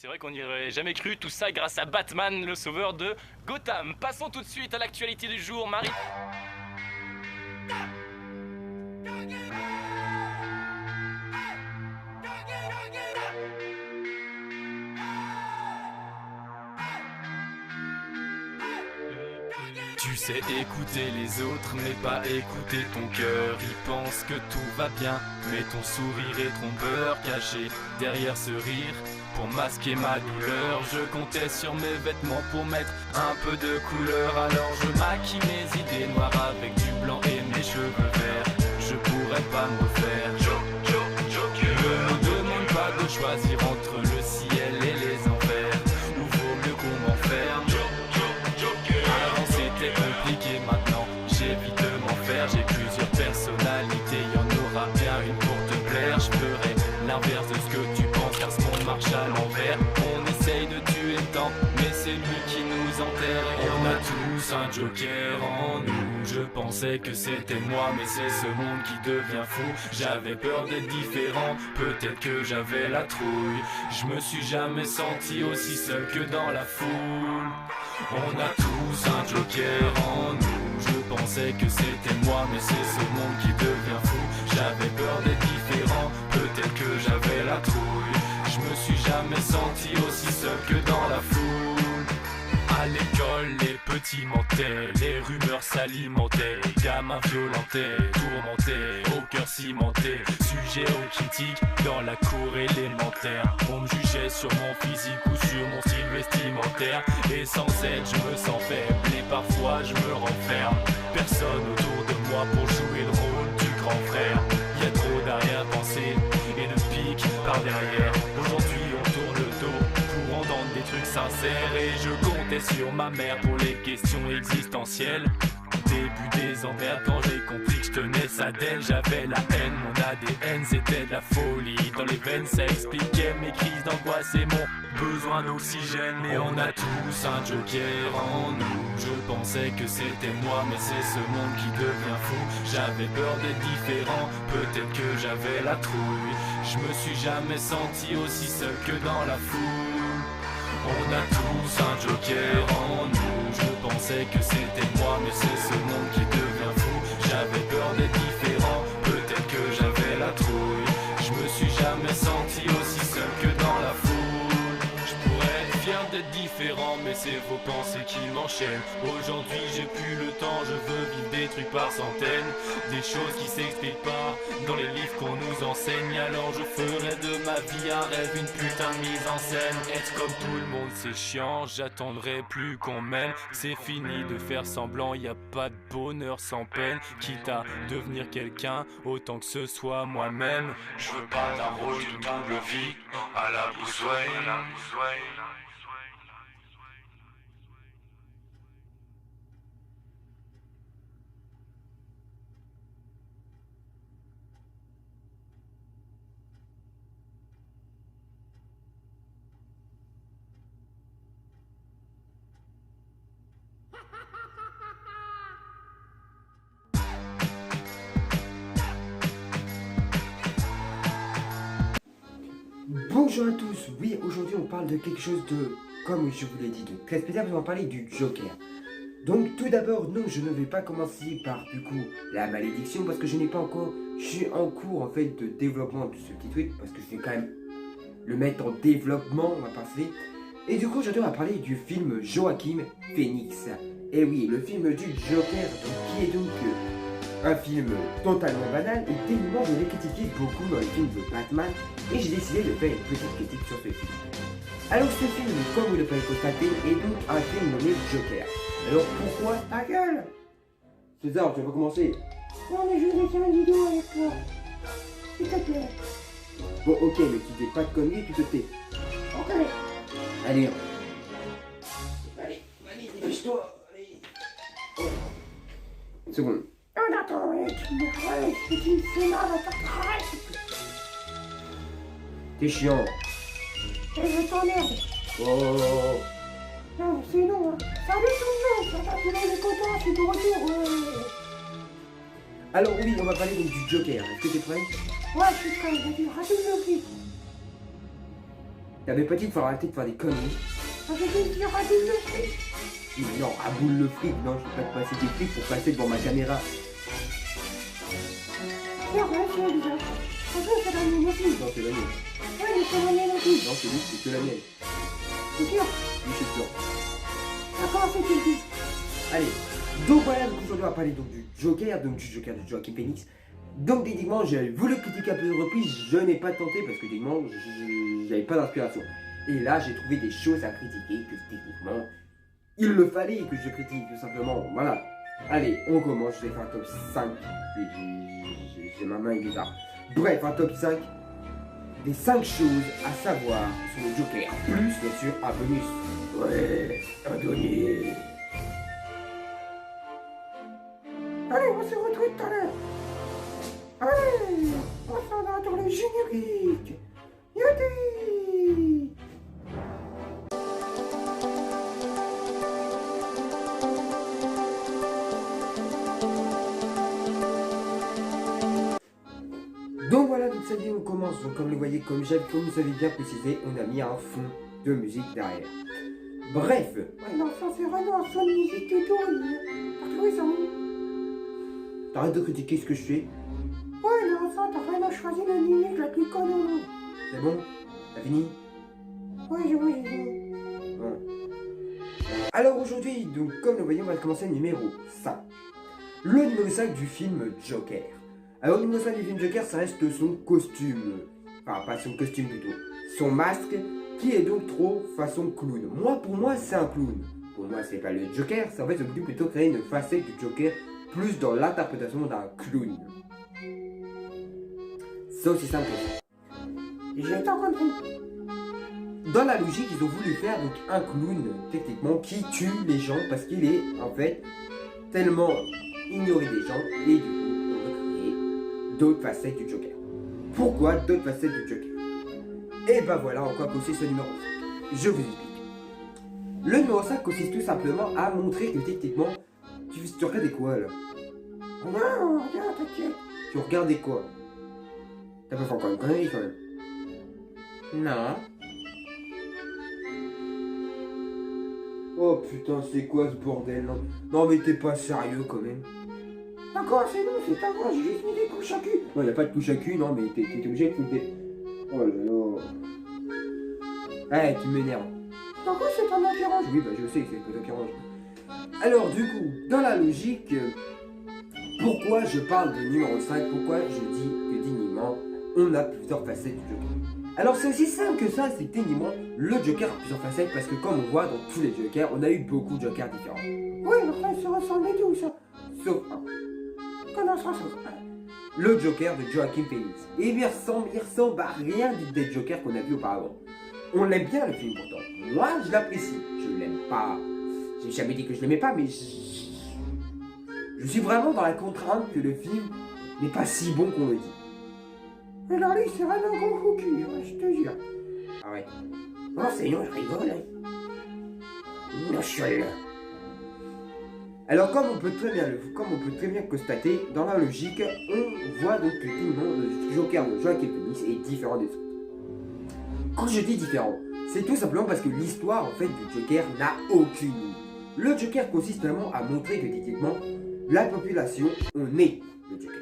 C'est vrai qu'on n'y aurait jamais cru, tout ça grâce à Batman, le sauveur de Gotham. Passons tout de suite à l'actualité du jour, Marie. Tu sais écouter les autres, mais pas écouter ton cœur. Il pense que tout va bien, mais ton sourire est trompeur. Caché derrière ce rire, pour masquer ma douleur. Je comptais sur mes vêtements pour mettre un peu de couleur. Alors je maquille mes idées noires avec du blanc et mes cheveux verts. Je pourrais pas me refaire. Joker. Ne me demande pas de choisir entre le ciel et les enfers. Ou vaut mieux qu'on m'enferme. Avant c'était compliqué, maintenant j'évite de m'en faire. J'ai plusieurs personnalités, y en aura bien une pour te plaire. Je ferai l'inverse de ce que tu penses, car ce monde marche à l'envers. On essaye de tuer le temps, mais c'est lui qui nous enterre. Et on a tous un joker en nous. Je pensais que c'était moi, mais c'est ce monde qui devient fou. J'avais peur d'être différent, peut-être que j'avais la trouille. Je me suis jamais senti aussi seul que dans la foule. On a tous un joker en nous. Je pensais que c'était moi, mais c'est ce monde qui devient fou. J'avais peur d'être différent, peut-être que j'avais la trouille. Je me suis jamais senti aussi seul que dans la foule. À l'école, les petits mentaient, les rumeurs s'alimentaient. Gamins violentés, tourmentés, au cœur cimenté. Sujet aux critiques dans la cour élémentaire. On me jugeait sur mon physique ou sur mon style vestimentaire. Et sans aide, je me sens faible et parfois je me renferme. Personne autour de moi pour jouer le rôle du grand frère. Y a trop d'arrière-pensée et de piques par derrière. Aujourd'hui on tourne le dos pour entendre des trucs sincères. Et je comptais sur ma mère pour les questions existentielles. Début des emmerdes quand j'ai compris que je tenais ça d'elle. J'avais la haine, mon ADN c'était de la folie. Dans les veines ça expliquait mes crises d'angoisse et mon besoin d'oxygène. Mais on a tous un joker en nous. Je pensais que c'était moi, mais c'est ce monde qui devient fou. J'avais peur d'être différent, peut-être que j'avais la trouille. Je me suis jamais senti aussi seul que dans la foule. On a tous un joker en nous. Je pensais que c'était moi, mais c'est ce monde qui devient fou. J'avais peur d'être différent, peut-être que j'avais la trouille. Je me suis jamais senti aussi seul que dans la foule. Je pourrais être fier d'être différent, mais c'est vos pensées qui m'enchaînent. Aujourd'hui j'ai plus le temps, je veux vivre des trucs par centaines. Des choses qui s'expliquent pas dans les livres qu'on nous enseigne. Alors je ferai de ma vie un rêve, une putain de mise en scène. Être comme tout le monde c'est chiant, j'attendrai plus qu'on m'aime. C'est fini de faire semblant, y a pas de bonheur sans peine. Quitte à devenir quelqu'un, autant que ce soit moi-même. Je veux pas d'un rôle d'une double vie à la Bruce Wayne. Bonjour à tous, oui aujourd'hui on parle de quelque chose de, comme je vous l'ai dit, de très spécial, on va parler du Joker. Donc tout d'abord, non, je ne vais pas commencer par du coup la malédiction parce que je n'ai pas encore, je suis en cours en fait de développement de ce petit tweet parce que je vais quand même le mettre en développement, on va passer. Et du coup aujourd'hui on va parler du film Joaquin Phoenix. Et oui, le film du Joker, donc, qui est donc un film totalement banal et tellement je l'ai critiqué beaucoup dans les films de Batman et j'ai décidé de faire une petite critique sur ce film. Alors ce film, comme vous le pouvez constater, est donc un film nommé Joker. Alors pourquoi ta gueule? César, tu vas commencer. Non mais je vais faire une vidéo avec toi. S'il te plaît. Bon ok, mais tu dis pas de conneries, tu te tais. Ok. Allez. Allez, dépêche-toi. Allez. Oh. Une seconde. Oh attends, tu me crois, c'est une flemmard dans ta travail. T'es chiant. Et je t'emmerde. Oh. Non, c'est non, hein. Salut tout le monde, ça va, tu vas les copains, je suis de retour. Alors oui, on va parler donc du Joker. Est-ce que t'es prêt? Ouais, je suis prêt, vas-y, raconte-le aussi. T'avais pas dit qu'il faut arrêter de faire des conneries. Ça veut dire à boule de fric. Non, à boule le fric, non, je vais pas te passer des frics pour passer devant ma caméra. C'est vrai, c'est exact. Franchement, c'est la mienne aussi. Non, c'est la mienne. Ouais, mais c'est la mienne aussi. Non, c'est lui, c'est que la mienne. C'est sûr. Oui, je suis sûr. D'accord, c'est tout dit. Allez, donc voilà, donc aujourd'hui on va parler donc du Joker de Joaquin Phoenix. Donc techniquement, j'ai voulu critiquer à plusieurs reprises, je n'ai pas tenté parce que techniquement, j'avais pas d'inspiration. Et là, j'ai trouvé des choses à critiquer que techniquement, il le fallait que je critique tout simplement. Voilà. Allez, on commence, je vais faire un top 5. J'ai ma main bizarre. Bref, un top 5 des 5 choses à savoir sur le Joker. Plus bien sûr un bonus. Ouais, un donné. Allez, on se retrouve tout à l'heure. Allez, on s'en va dans le générique. Yati. Donc voilà, donc ça y est, on commence. Donc comme vous voyez, comme vous avez bien précisé, on a mis un fond de musique derrière. Bref, Ouais, non, ça c'est vraiment un son de musique de douille. T'as trouvé ça où? t'arrêtes de critiquer ce que je fais. Ouais, non, ça, t'as vraiment choisi la musique la plus conne au monde. C'est bon? T'as fini? Ouais, j'ai vu. Bon. Alors aujourd'hui, donc comme vous voyez, on va commencer le numéro 5. Le numéro 5 du film Joker. Alors le numéro 5 du film Joker, ça reste son costume. Enfin, pas son costume plutôt. Son masque, qui est donc trop façon clown. Pour moi, c'est un clown. Pour moi, c'est pas le Joker, c'est en fait, c'est plutôt créer une facette du Joker plus dans l'interprétation d'un clown. C'est aussi simple que ça. J'ai tant compris. Dans la logique, ils ont voulu faire donc un clown, techniquement, qui tue les gens parce qu'il est, en fait, tellement ignoré des gens, et du coup, on veut créer d'autres facettes du Joker. Pourquoi d'autres facettes du Joker? Et ben voilà, on va poser ce numéro 5. Je vous explique. Le numéro 5 consiste tout simplement à montrer que techniquement, tu regardais quoi là? Non, regarde, t'inquiète. Tu regardais quoi? T'as pas fait encore une connerie quand même? Non. Oh putain, c'est quoi ce bordel? Non mais t'es pas sérieux quand même. D'accord, c'est bon, c'est pas grave, j'ai juste mis des couches à cul. Non, y a pas de couche à cul, non mais t'es obligé de foutre des... Oh là là. Eh, tu m'énerves. Pourquoi c'est pas moi qui range? Oui, bah je sais que c'est le poteau qui range. Alors du coup, dans la logique, pourquoi je parle de numéro 5? Pourquoi je dis que dignement, on a plusieurs facettes du Joker? Alors c'est aussi simple que ça, c'est que techniquement, le Joker a plusieurs facettes parce que comme on voit dans tous les Jokers, on a eu beaucoup de Jokers différents. Oui, mais enfin, ils se ressemblent et tout, ça. Sauf un. Comment ça, sauf un? Le Joker de Joaquin Phoenix. Et il ressemble à rien des Jokers qu'on a vu auparavant. On l'aime bien le film pourtant. Moi, je l'apprécie. Je l'aime pas. J'ai jamais dit que je l'aimais pas, mais je suis vraiment dans la contrainte que le film n'est pas si bon qu'on le dit. Mais là, lui, c'est vraiment un gros fou cul, hein, je te jure. Arrête. Oh, c'est non, je rigole, hein. Non, je suis là. Alors comme on peut très bien constater, dans la logique, on voit donc que le Joker de Joaquin Phoenix est différent des autres. Quand je dis différent, c'est tout simplement parce que l'histoire en fait du Joker n'a aucune idée. Le Joker consiste vraiment à montrer que techniquement, la population, on est le Joker.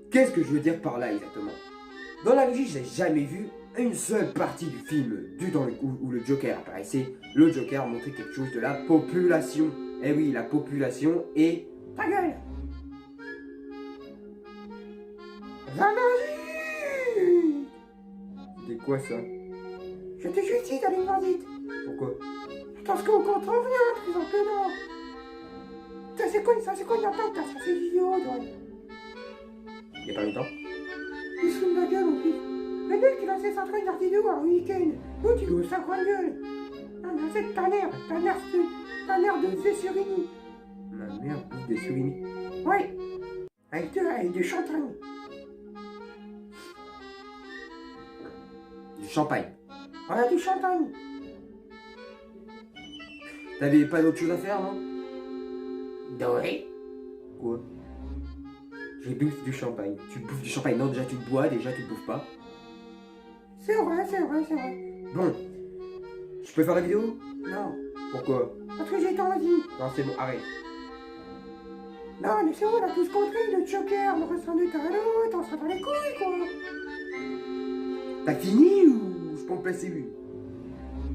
Qu'est-ce que je veux dire par là exactement? Dans la logique, j'ai jamais vu une seule partie du film où le Joker apparaissait. Le Joker montrait quelque chose de la population. Eh oui, la population est... Ta gueule. Vas-y. C'est quoi ça? Je te juste dit d'aller voir vite. Pourquoi? Parce qu'on comprend rien, tout simplement. Ça c'est quoi, il n'y a pas de ça c'est idiot, toi. Il y a pas longtemps? Il se fout de ma gueule en plus. Le mec, il a fait sa traîne d'artido un week-end. Où tu veux sa grande gueule? Ah, mais c'est ta mère de Cessurini. Ma mère bouffe des surimi. Ouais. Avec du champagne. Du champagne. Voilà, du champagne. T'avais pas d'autre chose à faire, non? Ouais. Quoi? Je bouffe du champagne. Tu bouffes du champagne? Non, déjà tu le bois, déjà tu le bouffes pas. C'est vrai. Bon. Je peux faire la vidéo? Non, Pourquoi? parce que j'ai tant dit. Non, c'est bon, arrête. Non, mais c'est bon, on a tous compris, le Joker, le restant de ta l'autre, on sera dans les couilles, quoi. T'as fini ou je peux en placer une?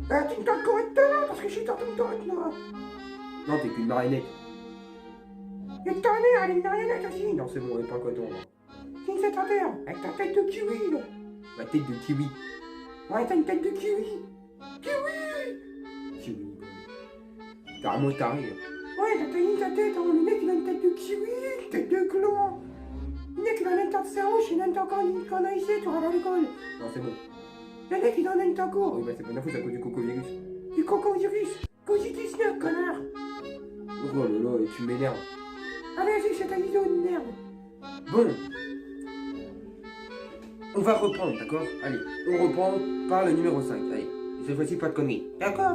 Tu me donnes correctement, parce que je suis dans ton tente, moi. Non, t'es qu'une marionnette. Et ta mère, elle est une marionnette aussi. Non, c'est bon, on est pas en coton. C'est une terre, avec ta tête de kiwi, là. Ma tête de kiwi. Ouais, t'as une tête de kiwi. Kiwi. T'as un mot taré. Ouais, t'as une ta tête, hein. Le mec, il a une tête de kiwi, une tête de clan. Le mec, il a un tas de cerveau, je sais même pas quand on a ici, tu vas à l'école. Non, c'est bon. Le mec, il en a une taco. Oui, bah c'est pas d'info, c'est à cause du cocovirus. Du coco-virus. Covid-19, connard. Oh là là, et tu m'énerves. Allez, vas-y, c'est ta vidéo de merde. Bon. On va reprendre, d'accord? Allez, on reprend par le numéro 5. Allez, cette fois-ci, pas de conneries. D'accord.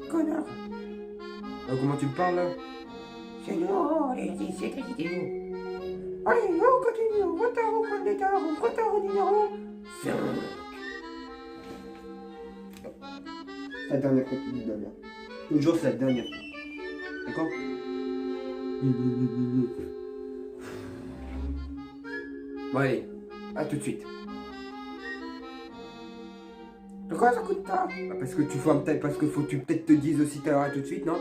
Connard. Comment tu me parles là? C'est non, allez, vas-y, c'est ta vidéo. Allez, on continue, on retard au point de départ, on retard au numéro 5. La dernière fois que tu dis de la merde. Toujours c'est la dernière fois. D'accord? Bon allez, à tout de suite. Pourquoi ça coûte pas? Bah, parce que tu faut parce que faut que tu peut-être te dises aussi tout à l'heure à tout de suite, non?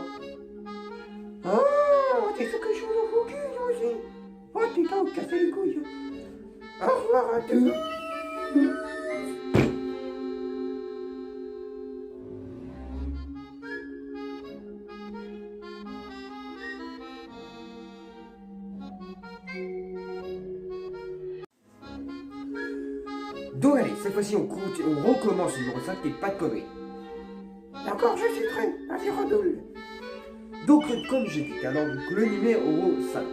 Oh, t'es sûr que je suis au cul, toi aussi? Oh, t'es temps, casser les couilles. Au revoir à tous. Donc allez, cette fois-ci on recommence le numéro 5 et pas de conneries. D'accord, je suis prêt. Vas-y, redouble. Donc comme j'ai dit alors, donc, le numéro 5.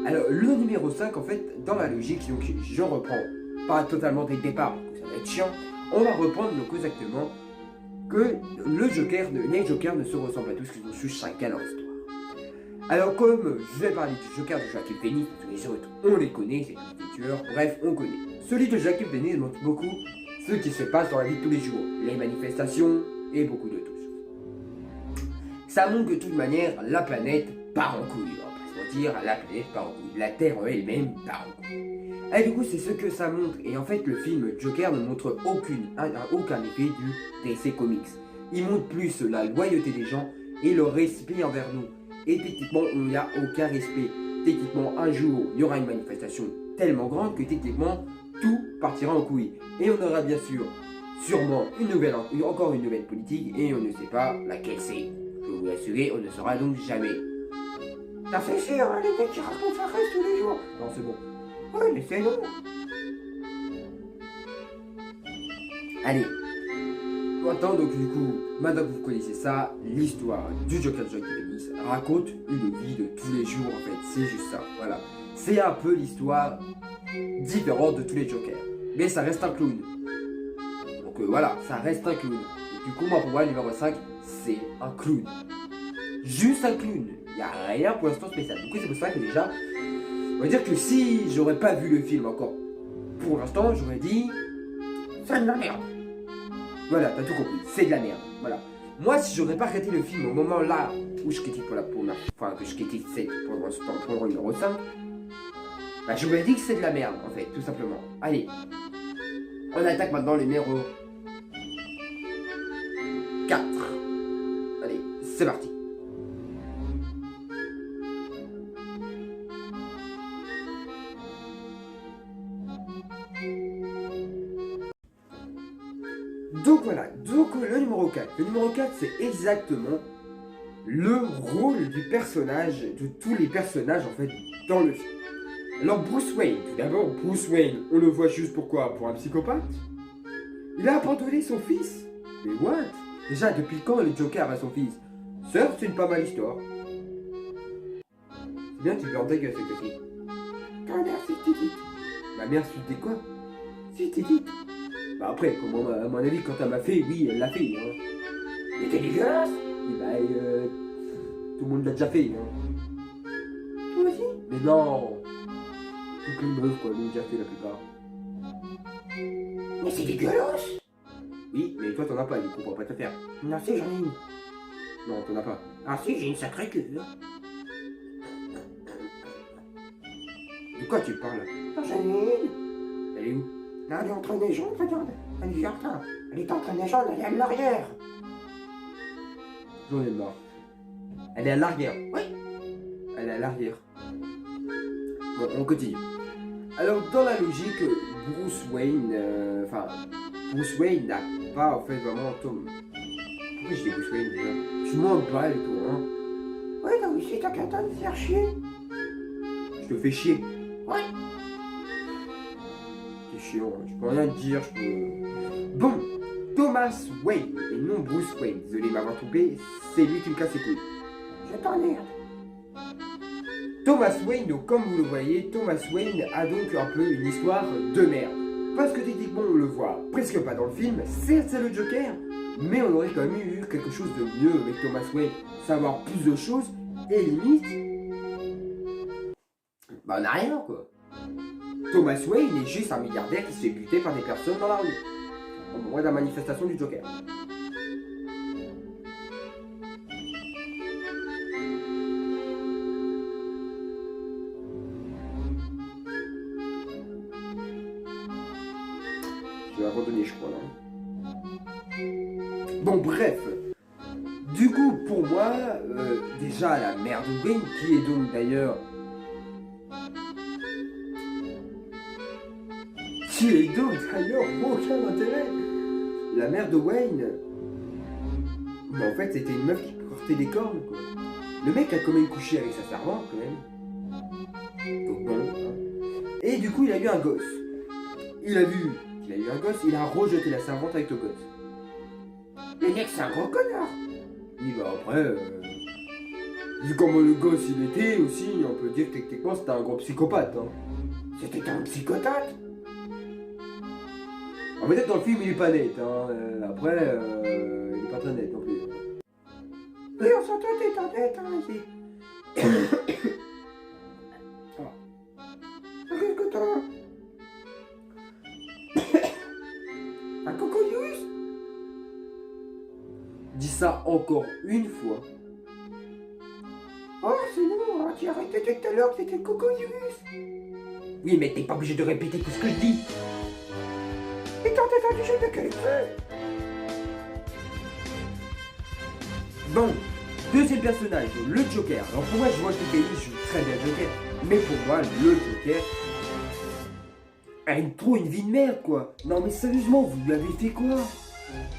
Alors le numéro 5 en fait, dans la logique, donc je reprends pas totalement dès le départ, parce que ça va être chiant, on va reprendre donc exactement que les Jokers ne se ressemblent à tous, qu'ils ont su chacun leur histoire. Alors comme je vais parler du Joker de Joaquin Phoenix, tous les autres on les connaît, c'est des tueurs, bref on connaît. Celui de Joaquin Phoenix montre beaucoup ce qui se passe dans la vie de tous les jours, les manifestations et beaucoup de choses. Ça montre que de toute manière la planète part en couille, on va pas se mentir, la planète part en couille, la Terre en elle-même part en couille. Et du coup c'est ce que ça montre, et en fait le film Joker ne montre aucun effet du DC Comics. Il montre plus la loyauté des gens et le respect envers nous. Et techniquement, il n'y a aucun respect. Techniquement, un jour, il y aura une manifestation tellement grande que techniquement, tout partira en couille. Et on aura bien sûr, sûrement, encore une nouvelle politique, et on ne sait pas laquelle c'est. Je peux vous l'assurer, on ne saura donc jamais. T'as fait chier, hein, les mecs qui racontent ça reste tous les jours. Non, c'est bon. Ouais, mais c'est long. Allez. Maintenant, donc du coup, maintenant que vous connaissez ça, l'histoire du Joker de Joaquin Phoenix raconte une vie de tous les jours en fait, c'est juste ça, voilà. C'est un peu l'histoire différente de tous les Jokers, mais ça reste un clown. Donc voilà, ça reste un clown. Donc, du coup, moi pour moi, le numéro 5, c'est un clown. Juste un clown, il n'y a rien pour l'instant spécial. Du coup, c'est pour ça que déjà, on va dire que si j'aurais pas vu le film encore, pour l'instant, j'aurais dit, C'est de la merde. voilà, t'as tout compris, c'est de la merde, voilà. Moi, si j'aurais pas arrêté le film au moment là où je critique pour la première fois, que je critique pour le numéro 5, bah j'aurais dit que c'est de la merde, en fait, tout simplement. Allez, on attaque maintenant le numéro 4. Allez, c'est parti. Donc voilà, donc le numéro 4. Le numéro 4, c'est exactement le rôle du personnage, de tous les personnages en fait, dans le film. Alors Bruce Wayne, tout d'abord, Bruce Wayne, on le voit juste pourquoi? Pour un psychopathe? Il a abandonné son fils? Mais what? Déjà, depuis quand le Joker a son fils? Certes, c'est une pas mal histoire. C'est bien, tu peux en ta gueule, cette fois-ci. Ta mère, c'est Titi. Ma mère, tu dis quoi? C'est Titi. Bah après, comment, à mon avis, quand elle m'a fait, oui, elle l'a fait, hein. Mais t'es dégueulasse. Et bah, tout le monde l'a déjà fait, hein. Toi aussi. Mais non! Toutes les meufs, quoi, l'ont déjà fait la plupart. Mais c'est dégueulasse. Oui, mais toi t'en as pas, du coup, pour pas te faire. Non, si, j'en ai une. Non, t'en as pas. Ah si, j'ai une sacrée queue. De quoi tu parles? Non, j'en ai une. Elle est où? Là, elle est en train de neiger, regarde. Elle est en train. Elle est en train de neiger, elle est à l'arrière. J'en ai marre. Elle est à l'arrière. Oui. Elle est à l'arrière. Bon, on continue. Alors, dans la logique, Bruce Wayne, Bruce Wayne n'a pas en fait vraiment Tom. Pourquoi je dis Bruce Wayne déjà? Je m'en bats et tout, hein. Oui, là aussi, t'as qu'à t'en faire chier. Je te fais chier. Oui. C'est chiant, hein. Je peux rien te dire, je peux. Bon, Thomas Wayne et non Bruce Wayne. Désolé de m'avoir trompé, c'est lui qui me casse les couilles. Je t'emmerde. Thomas Wayne, donc comme vous le voyez, Thomas Wayne a donc un peu une histoire de merde. Parce que techniquement on le voit presque pas dans le film, certes c'est le Joker, mais on aurait quand même eu quelque chose de mieux avec Thomas Wayne, savoir plus de choses, et limite, bah on a rien quoi. Thomas Wayne est juste un milliardaire qui se fait buter par des personnes dans la rue, au moment de la manifestation du Joker. Je vais abandonner, je crois, là. Bon, bref. Du coup, pour moi, déjà, la mère de Wayne, qui est donc d'ailleurs... aucun intérêt. La mère de Wayne... Mais en fait, c'était une meuf qui portait des cornes, quoi. Le mec a quand même couché avec sa servante, quand même. Donc bon, hein. Et du coup, il a eu un gosse. Il a vu... Il a eu un gosse, il a rejeté la servante avec le gosse. Le mec, c'est un gros connard. Oui, bah après, vu comment le gosse il était aussi, on peut dire que techniquement c'était un gros psychopathe. Hein. C'était un psychopathe. En fait, dans le film, il est pas net. Hein. Après, il est pas très net non plus. Oui, on s'entend, t'es honnête, hein, ici. Qu'est-ce que t'as? Un cocoyus? Dis ça encore une fois. Oh, c'est bon, hein, tu as répété tout à l'heure que c'était le cocoyus. Oui, mais t'es pas obligé de répéter tout ce que je dis. Et t'en t'es obligé de quel fait? Bon, deuxième personnage, le Joker. Alors pour moi, je vois que Kelly joue très bien Joker. Mais pour moi, le Joker a trop une vie de merde, quoi. Non mais sérieusement, vous lui avez fait quoi?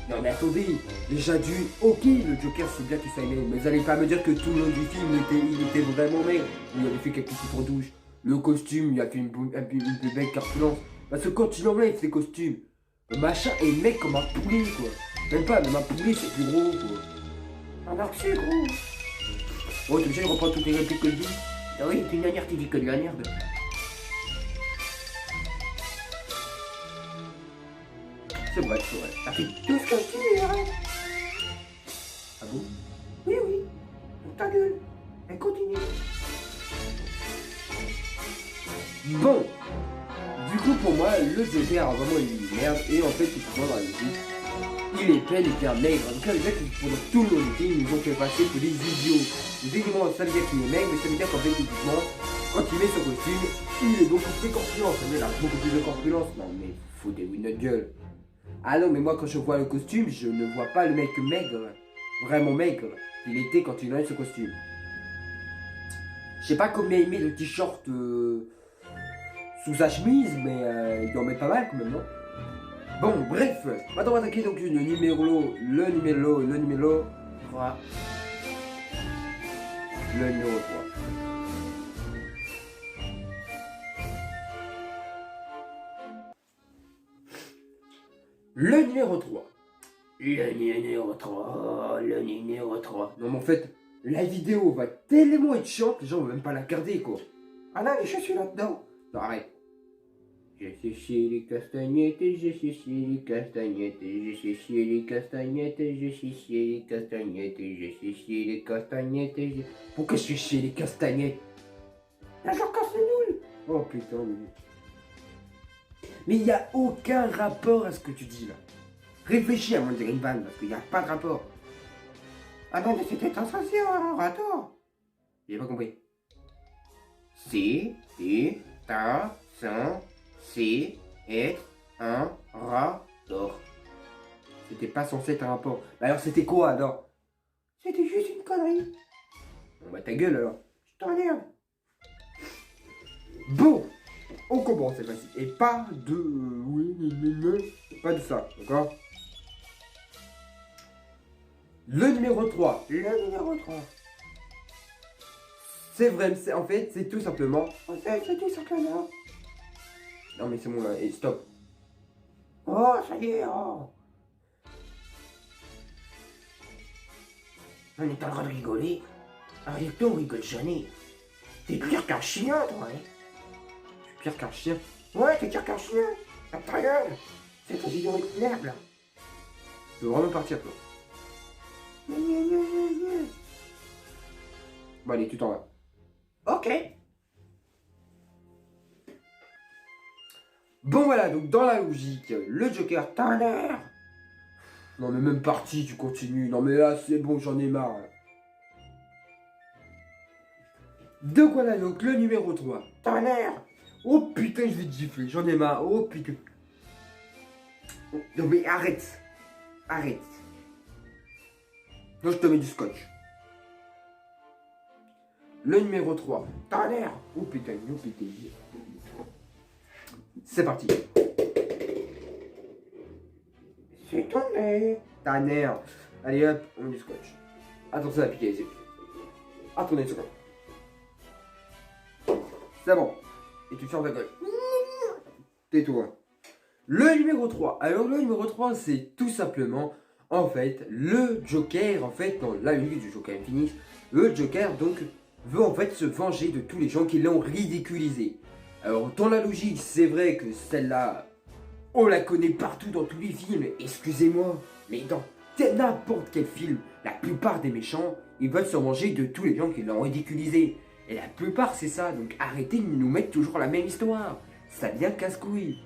Non mais attendez, déjà d'une, ok, le Joker c'est bien qu'il soit aimé, mais vous allez pas me dire que tout le long du film il était vraiment maigre. Il avait fait quelques petites retouches. Le costume, il a fait une plus belle corpulence. Parce que quand tu l'enlèves ces costumes, le machin est mec comme un poulet, quoi. Même pas, même un poulet c'est plus gros, quoi. Alors que c'est gros. Oh, t'es obligé de reprendre toutes les répliques que je dis? Ah oui, d'une manière, tu dis que de la merde. C'est vrai, c'est vrai. T'as fait tout ce que tu veux, hein. Ah bon? Oui, oui. Ta gueule. Et continue. Bon, du coup pour moi, le Joker a vraiment une merde et en fait, tout le monde dans la musique, il est plein et bien maigre. En tout cas, les gars qui pendant tout le long du film, ils nous ont fait passer pour des idiots. Évidemment, ça veut dire qu'il est maigre, mais ça veut dire qu'en fait, typiquement, quand il met son costume, il est beaucoup plus corpulent. Ça veut dire qu'il a beaucoup plus de corpulence. Non mais, foutez vous notre gueule. Ah non, mais moi quand je vois le costume, je ne vois pas le mec maigre, vraiment maigre, qu'il était quand il enlève ce costume. Je sais pas combien il met de t-shirt sous sa chemise, mais il doit en mettre pas mal quand même, non? Bon, bref, maintenant on va attaquer donc le numéro 3. Le numéro 3. Le numéro 3. Le numéro 3. Non mais en fait, la vidéo va tellement être chiante, les gens vont même pas la regarder quoi. Ah non, mais je suis là-dedans. Non, arrête. Je suis chez les castagnettes, je suis chez les castagnettes, je suis chez les castagnettes, je suis chez les castagnettes, je suis chez les castagnettes, Pourquoi je suis chez les castagnettes? Un jour quand c'est nul. Oh putain, mais il y a aucun rapport à ce que tu dis là. Réfléchis avant de dire une vanne, parce qu'il n'y a pas de rapport. Ah non, mais c'était insensé, alors, attends. J'ai pas compris. Si, tu, ta, sans, si, être, un, rapport. C'était pas censé être un rapport. Bah alors c'était quoi alors? C'était juste une connerie. Bon bah ta gueule alors. Je t'emmerde. Bon, on commence cette fois-ci. Et pas de... pas de ça, d'accord? Le numéro 3. Le numéro 3. C'est vrai, en fait, c'est tout simplement... C'est tout simplement. Non mais c'est bon là, et stop. Oh, ça y est, oh. On est en train de rigoler. Avec toi, on rigole jamais. T'es pire qu'un chien, toi, hein. Je suis pire qu'un chien. Ouais, t'es pire qu'un chien. Ta gueule. C'est ton vidéo de merde, là. Je veux vraiment partir, toi. Bon allez, tu t'en vas. Ok. Bon voilà, donc dans la logique, le Joker, T'as l'air. non mais même parti, tu continues. Non mais là, c'est bon, j'en ai marre. Donc voilà, donc le numéro 3. T'as l'air. Oh putain, je vais te gifler, j'en ai marre. Oh putain. Non mais arrête. Arrête. Non, je te mets du scotch. Le numéro 3. T'as l'air. Oh putain, oh putain. C'est parti. C'est ton nez. Ta mère. Allez hop, on met du scotch. Attention à piquer les yeux. Attendez une seconde. C'est bon. Et tu fermes ta gueule. Tais-toi. Le numéro 3. Alors le numéro 3, c'est tout simplement, en fait, le Joker, en fait, dans la lutte du Joker Infinite, le Joker, donc, veut en fait se venger de tous les gens qui l'ont ridiculisé. Alors, dans la logique, c'est vrai que celle-là, on la connaît partout dans tous les films, excusez-moi, mais dans n'importe quel film, la plupart des méchants, ils veulent se venger de tous les gens qui l'ont ridiculisé. Et la plupart, c'est ça, donc arrêtez de nous mettre toujours la même histoire. Ça devient casse-couille.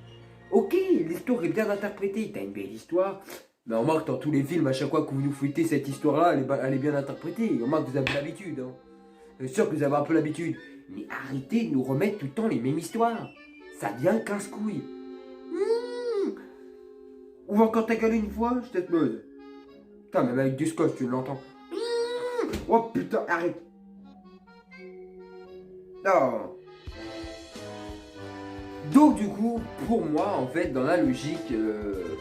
Ok, l'histoire est bien interprétée, t'as une belle histoire, mais remarque, dans tous les films, à chaque fois que vous nous foutez cette histoire-là, elle est bien interprétée. Remarque, vous avez l'habitude, hein. C'est sûr que vous avez un peu l'habitude. Mais arrêtez de nous remettre tout le temps les mêmes histoires. Ça devient casse-couille. On va encore ta gueule une fois, je t'explose. Putain, même avec du scotch, tu l'entends. Oh putain, arrête. Non. Donc du coup, pour moi, en fait, dans la logique,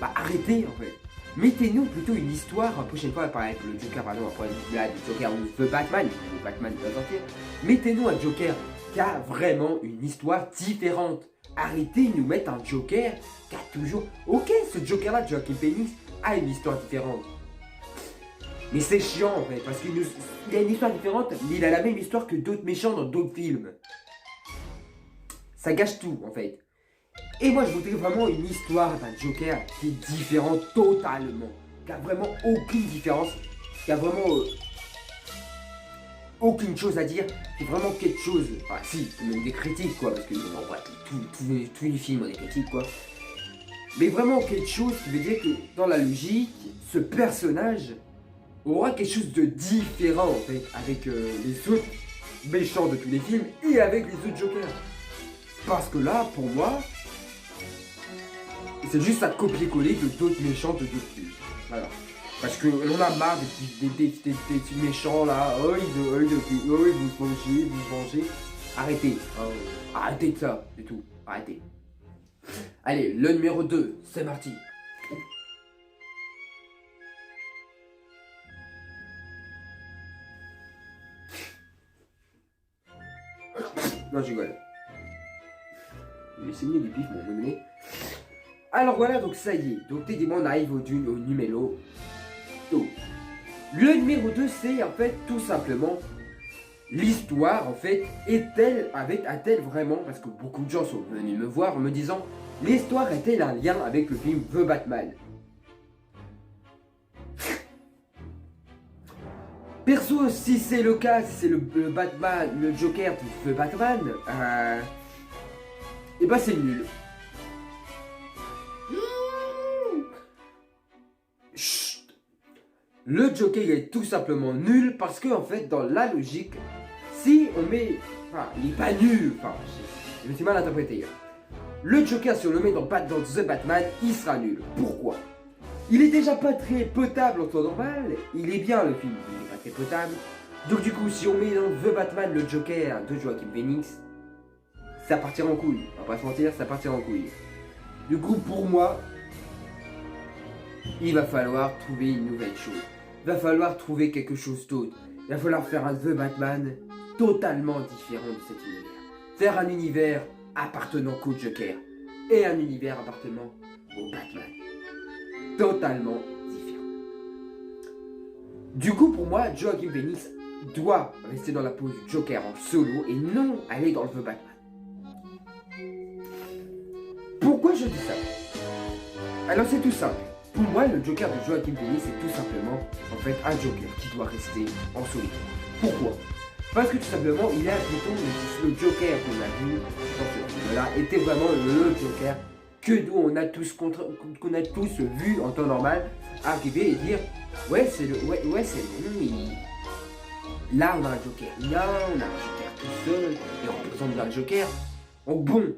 arrêtez, en fait. Mettez-nous plutôt une histoire, la prochaine fois, par exemple, le Joker, pardon, après, là, le Joker ou The Batman, le Batman va sortir. Mettez-nous un Joker qui a vraiment une histoire différente. Arrêtez de nous mettre un Joker qui a toujours... Ok, ce Joker-là, Joaquin Phoenix, a une histoire différente. Mais c'est chiant, en fait, parce qu'il a une histoire différente, mais il a la même histoire que d'autres méchants dans d'autres films. Ça gâche tout, en fait. Et moi, je voudrais vraiment une histoire d'un Joker qui est différent totalement. Qui a vraiment aucune différence. Qui a vraiment aucune chose à dire. Qui est vraiment quelque chose. Enfin, si, même des critiques, quoi. Parce que, en vrai, tous les films ont des critiques, quoi. Mais vraiment quelque chose qui veut dire que, dans la logique, ce personnage aura quelque chose de différent, en fait. Avec les autres méchants de tous les films et avec les autres Jokers. Parce que là, pour moi, c'est juste à copier-coller de d'autres méchants de d'autres films. Voilà. Parce que on a marre des méchants là. Oh, ils vous vengez. Arrêtez. Arrêtez de ça, c'est tout. Arrêtez. Allez, le numéro 2, c'est parti. Non, je rigole. Je vais saigner du pif, mon nez. Alors voilà, donc ça y est. Donc techniquement, on arrive au numéro 2. Le numéro 2, c'est en fait tout simplement l'histoire, en fait, a-t-elle vraiment, parce que beaucoup de gens sont venus me voir en me disant, l'histoire a-t-elle un lien avec le film The Batman? Perso, si c'est le cas, si c'est le Batman, le Joker de The Batman, et bah c'est nul. Le Joker il est tout simplement nul parce que en fait dans la logique, si on met... Enfin, il est pas nul, enfin, je me suis mal interprété. Le Joker si on le met dans The Batman, il sera nul. Pourquoi? Il est déjà pas très potable en temps normal, il est bien le film, il est pas très potable. Donc du coup si on met dans The Batman le Joker de Joaquin Phoenix, ça partira en couille. On va pas se mentir, ça partira en couille. Du coup pour moi, il va falloir trouver une nouvelle chose. Il va falloir trouver quelque chose d'autre. Il va falloir faire un The Batman totalement différent de cet univers. Faire un univers appartenant qu'au Joker et un univers appartenant au Batman. Totalement différent. Du coup, pour moi, Joaquin Phoenix doit rester dans la peau du Joker en solo et non aller dans le The Batman. Pourquoi je dis ça? Alors c'est tout simple. Pour moi, le Joker de Joaquin Phoenix c'est tout simplement en fait un Joker qui doit rester en solitaire. Pourquoi? Parce que tout simplement, il a plutôt le Joker qu'on a vu dans ce film-là était vraiment le Joker que nous on a tous vu en temps normal arriver et dire ouais c'est le c'est bon, là on a un Joker là, on a un Joker tout seul et on représente bien le Joker. Donc bon,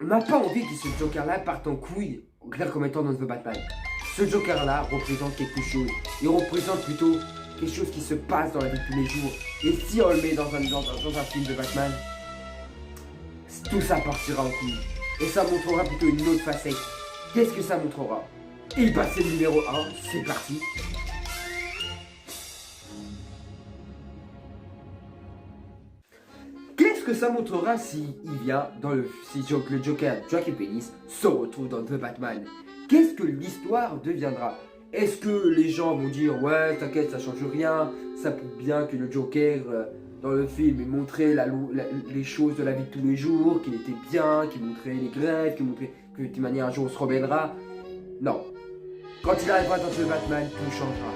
on n'a pas envie que ce Joker-là parte en couille, clair comme étant dans The Batman. Ce Joker-là représente quelque chose. Il représente plutôt quelque chose qui se passe dans la vie de tous les jours. Et si on le met dans un film de Batman, tout ça partira en couille. Et ça montrera plutôt une autre facette. Qu'est-ce que ça montrera? Il passe le numéro 1, c'est parti. Qu'est-ce que ça montrera si il vient dans le Joker Joaquin Phoenix se retrouve dans The Batman? Qu'est-ce que l'histoire deviendra? Est-ce que les gens vont dire ouais t'inquiète ça change rien, ça prouve bien que le Joker dans le film il montrait les choses de la vie de tous les jours, qu'il était bien, qu'il montrait les grèves, qu'il montrait que de toute manière un jour on se rebellera? Non. Quand il arrivera dans The Batman, tout changera.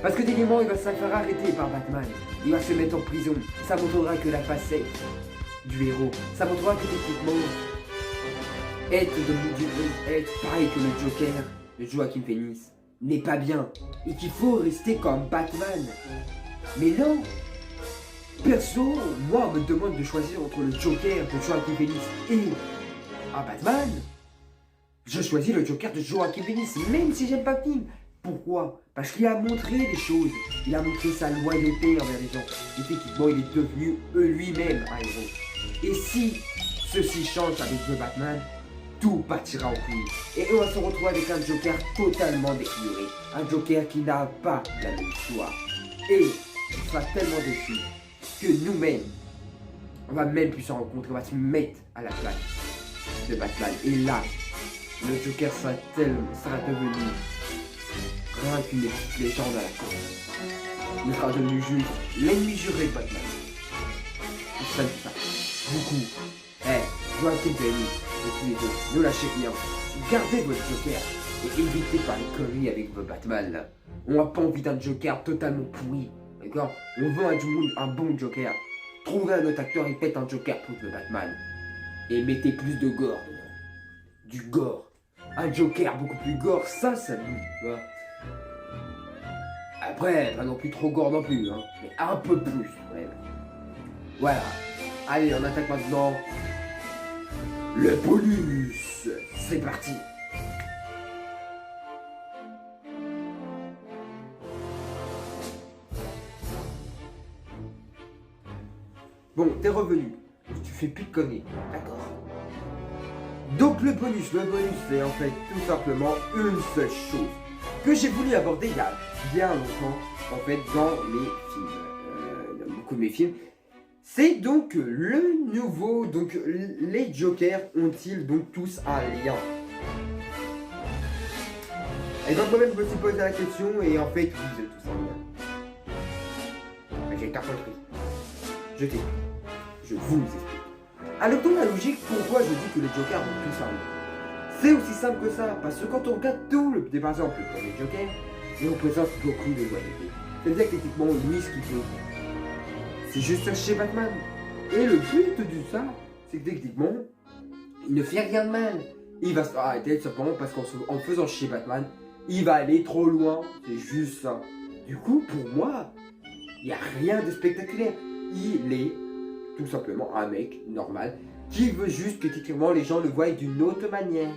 Parce que techniquement, il va se faire arrêter par Batman. Il va se mettre en prison. Ça montrera que la facette du héros. Ça montrera que techniquement, être pareil que le Joker de Joaquin Phoenix n'est pas bien. Et qu'il faut rester comme Batman. Mais non. Perso, moi, on me demande de choisir entre le Joker de Joaquin Phoenix et un Batman. Je choisis le Joker de Joaquin Phoenix, même si j'aime pas le film. Pourquoi? Parce qu'il a montré des choses. Il a montré sa loyauté envers les gens. Effectivement, il est devenu lui-même un héros. Et si ceci change avec The Batman, tout partira en couille. Et on va se retrouver avec un Joker totalement défiguré. Un Joker qui n'a pas la même histoire. Et il sera tellement déçu que nous-mêmes, on va même plus se rencontrer. On va se mettre à la place de Batman. Et là, le Joker sera devenu rien qu'une légende à la con. Il sera devenu juste l'ennemi juré de Batman. C'est ça. Du coup, Joaquin Phoenix et tous les autres, ne lâchez rien. Gardez votre Joker et évitez par les conneries avec votre Batman là. On n'a pas envie d'un Joker totalement pourri. D'accord? On veut un bon Joker. Trouvez un autre acteur et faites un Joker pour le Batman. Et mettez plus de gore dedans. Du gore. Un Joker beaucoup plus gore, ça nous, tu vois. Après, pas non plus trop gore non plus, hein, mais un peu plus, ouais. Voilà. Allez, on attaque maintenant le bonus. C'est parti. Bon, t'es revenu. Tu fais plus de conneries, d'accord? Donc le bonus c'est en fait tout simplement une seule chose que j'ai voulu aborder il y a bien longtemps en fait dans les films, dans beaucoup de mes films. C'est donc le nouveau, donc les Jokers ont-ils donc tous un lien? Et donc moi-même je me suis posé la question et en fait ils ont tous un lien. J'ai pas compris. Je t'explique. Je vous explique. Alors dans la logique, pourquoi je dis que les Jokers ont tous un lien? C'est aussi simple que ça, parce que quand on regarde tout par exemple le premier Joker, il représente beaucoup de loyauté. C'est-à-dire que techniquement, lui ce qu'il fait, c'est juste chercher Batman. Et le but de ça, c'est que techniquement, il ne fait rien de mal. Il va se arrêter simplement parce qu'en faisant chier Batman, Il va aller trop loin, c'est juste ça. Du coup, pour moi, il n'y a rien de spectaculaire. Il est tout simplement un mec normal qui veut juste que techniquement les gens le voient d'une autre manière.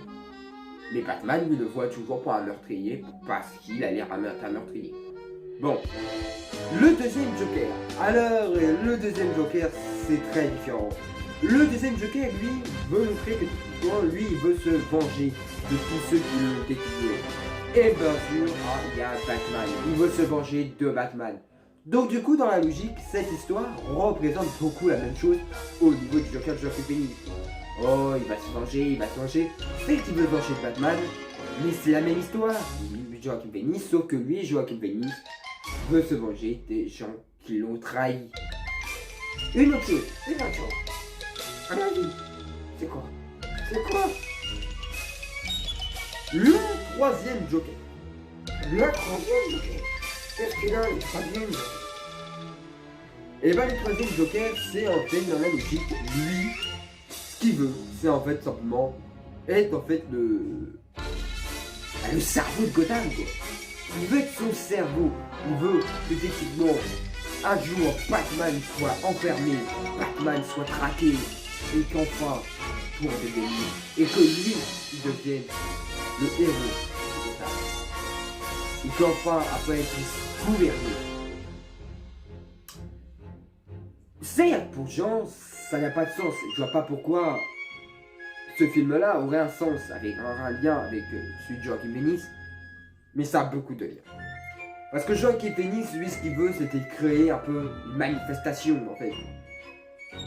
Mais Batman, lui, le voit toujours pour un meurtrier parce qu'il a l'air un meurtrier. Bon, le deuxième Joker. Alors, le deuxième Joker, c'est très différent. Le deuxième Joker, lui, veut montrer que techniquement, lui, il veut se venger de tous ceux qui l'ont étudié. Et bien sûr, il y a Batman. Il veut se venger de Batman. Donc du coup, dans la logique, cette histoire représente beaucoup la même chose au niveau du Joker de Joaquin Phoenix. Oh, il va se venger, il va se venger. Certes, il veut se venger de Batman, mais c'est la même histoire. Joaquin Phoenix, sauf que lui, Joaquin Phoenix, veut se venger des gens qui l'ont trahi. Une autre chose. À la vie. C'est quoi? C'est quoi? Le troisième Joker. Le troisième Joker. Qu'est-ce qu'il a, le troisième? Et ben le troisième Joker, c'est en fait dans la logique, lui, ce qu'il veut, c'est en fait simplement être en fait le cerveau de Gotham, quoi. Il veut être son cerveau. Il veut que techniquement, un jour, Batman soit enfermé, Batman soit traqué, et qu'enfin, tout redevienne lui. Et que lui, il devienne le héros de Gotham. Et qu'enfin, après, il puisse gouverner. Certes, pour gens, ça n'a pas de sens. Je vois pas pourquoi ce film-là aurait un sens, avec un lien avec celui de Joaquin Phoenix. Mais ça a beaucoup de liens. Parce que Joaquin Phoenix, lui, ce qu'il veut, c'était créer un peu une manifestation, en fait.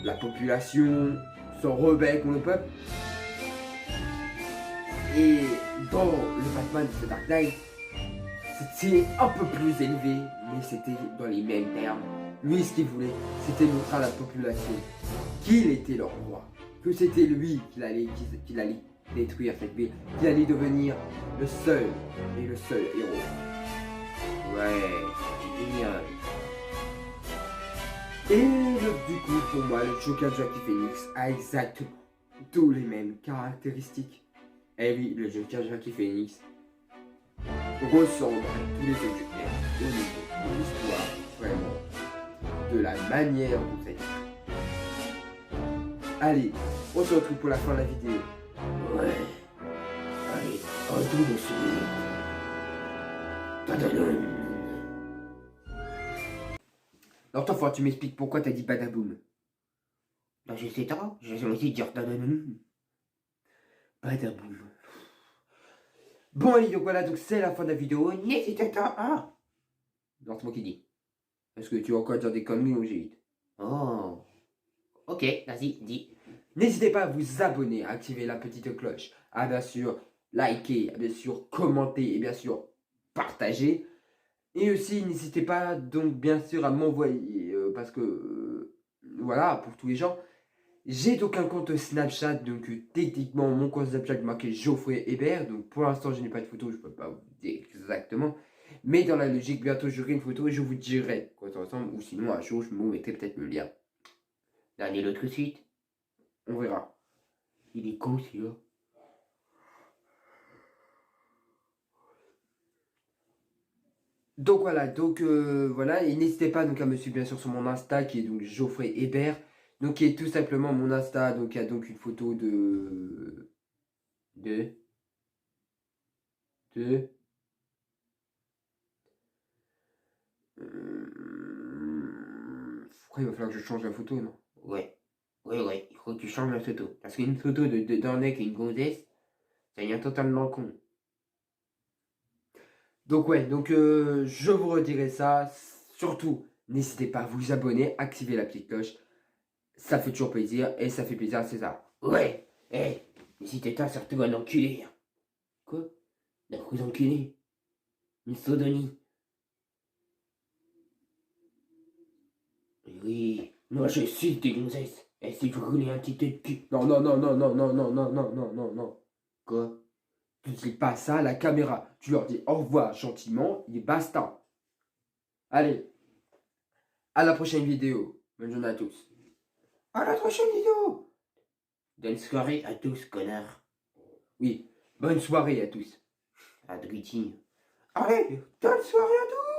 La population se rebelle contre le peuple. Et dans le Batman de The Dark Knight, c'était un peu plus élevé, mais c'était dans les mêmes termes. Lui, ce qu'il voulait, c'était montrer à la population qu'il était leur roi. Que c'était lui qu'il allait détruire cette ville, qu'il allait devenir le seul héros. Ouais, génial. Et du coup, pour moi, le Joker de Joaquin Phoenix a exactement tous les mêmes caractéristiques. Et oui, le Joker de Joaquin Phoenix ressemble à tous les autres Jokers au niveau de l'histoire, vraiment, de la manière dont ça a été. Allez, on se retrouve pour la fin de la vidéo. Ouais. Allez, retour dessus. Tadadam. Alors toi, faut tu m'expliques pourquoi t'as dit badaboum. Ben je sais pas, j'ai aussi dire tadadam. Badaboum. Bon allez, donc voilà, donc c'est la fin de la vidéo. N'hésitez pas à... Non, c'est moi qui dis. Est-ce que tu vas encore dire des conneries ou j'ai vite? Oh. Ok, vas-y, dis. N'hésitez pas à vous abonner, à activer la petite cloche, à bien sûr liker, à bien sûr commenter et bien sûr partager. Et aussi, n'hésitez pas donc bien sûr à m'envoyer, parce que voilà, pour tous les gens, j'ai donc un compte Snapchat, donc techniquement mon compte Snapchat est marqué Geoffrey Hébert, donc pour l'instant je n'ai pas de photo, je ne peux pas vous dire exactement. Mais dans la logique, bientôt j'aurai une photo et je vous dirai quoi ça ressemble, ou sinon un jour je vous mettrai peut-être le lien. Dernier l'autre suite. On verra. Il est con celui-là. Donc voilà, et n'hésitez pas donc à me suivre bien sûr sur mon Insta qui est donc Geoffrey Hébert. Donc qui est tout simplement mon Insta, donc il y a donc une photo Pourquoi il va falloir que je change la photo, non? Ouais, il faut que tu changes la photo. Parce qu'une photo d'un mec et une gonzesse, ça vient totalement con. Donc ouais, je vous redirai ça. Surtout, n'hésitez pas à vous abonner, activer la petite cloche. Ça fait toujours plaisir et ça fait plaisir à César. Ouais, n'hésitez pas surtout à l'enculer. Quoi? Un coup d'enculé? Une sodomie? Oui, moi je suis des gonzesses. Et si vous voulez un petit de cul. Non. Quoi? Tu dis pas ça à la caméra. Tu leur dis au revoir gentiment et basta. Allez. À la prochaine vidéo. Bonne journée à tous. À la prochaine vidéo. Bonne soirée à tous, connards. Oui, bonne soirée à tous. Abrutis. Allez, bonne soirée à tous.